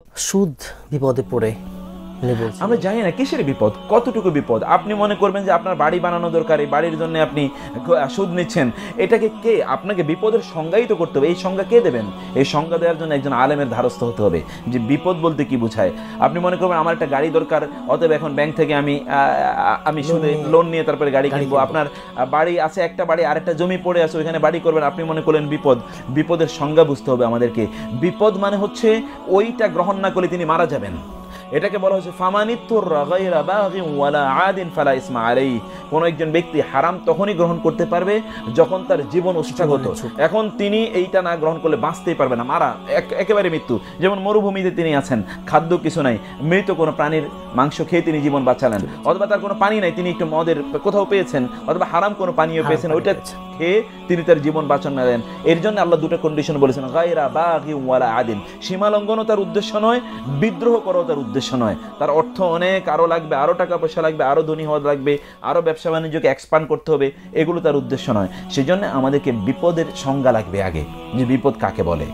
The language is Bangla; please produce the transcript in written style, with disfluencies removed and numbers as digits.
সুদ বিপদে পড়ে আমরা জানি না কিসের বিপদ, কতটুকু বিপদ। আপনি মনে করবেন যে আপনার বাড়ি বানানো দরকার, এই বাড়ির জন্য আপনি সুদ নিচ্ছেন, এটাকে কে আপনাকে বিপদের সংজ্ঞায়িত করতে হবে? এই সংজ্ঞা কে দেবেন? এই সংজ্ঞা দেওয়ার জন্য একজন আলেমের ধারস্থ হতে হবে যে বিপদ বলতে কি বোঝায়। আপনি মনে করবেন আমার একটা গাড়ি দরকার, অতএব এখন ব্যাংক থেকে আমি সুদে লোন নিয়ে তারপরে গাড়ি কিনবো। আপনার বাড়ি আছে, একটা বাড়ি, আরেকটা জমি পড়ে আছে, ওইখানে বাড়ি করবেন, আপনি মনে করলেন বিপদ। বিপদের সংজ্ঞা বুঝতে হবে আমাদেরকে। বিপদ মানে হচ্ছে ওইটা গ্রহণ না করলে তিনি মারা যাবেন। এটাকে বলা হচ্ছে ফামানিতুররা গায়রা বাগিন ওয়ালা আদিন ফালা ইসমা আলাইহি। কোন একজন ব্যক্তি হারাম তখনই গ্রহণ করতে পারবে যখন তার জীবন ওষ্ঠাগত। এখন তিনি এইটা না গ্রহণ করলে বাঁচতেই পারবে না, মারা একেবারে মৃত্যু। যেমন মরুভূমিতে তিনি আছেন, খাদ্য কিছু নাই, মৃত কোনো প্রাণীর মাংস খেয়ে তিনি জীবন বাঁচালেন, অথবা তার কোনো পানি নাই, তিনি একটু মদের কোথাও পেয়েছেন, অথবা হারাম কোনো পানীয় পেয়েছেন, ওইটা খেয়ে তিনি তার জীবন বাঁচালেন। এর জন্য আল্লাহ দুটো কন্ডিশন বলেছেন, গায়রা বাগিন ওয়ালা আদিন। সীমা লঙ্ঘনও তার উদ্দেশ্য নয়, বিদ্রোহ করাও তার উদ্দেশ্য নয়। তার অর্থ অনেক আরো লাগবে, আরো টাকা পয়সা লাগবে, আরো ধনী হওয়া লাগবে, আরো ব্যবসা বাণিজ্যকে এক্সপান্ড করতে হবে, এগুলো তার উদ্দেশ্য নয়। সেজন্য আমাদেরকে বিপদের সংজ্ঞা লাগবে আগে, যে বিপদ কাকে বলে।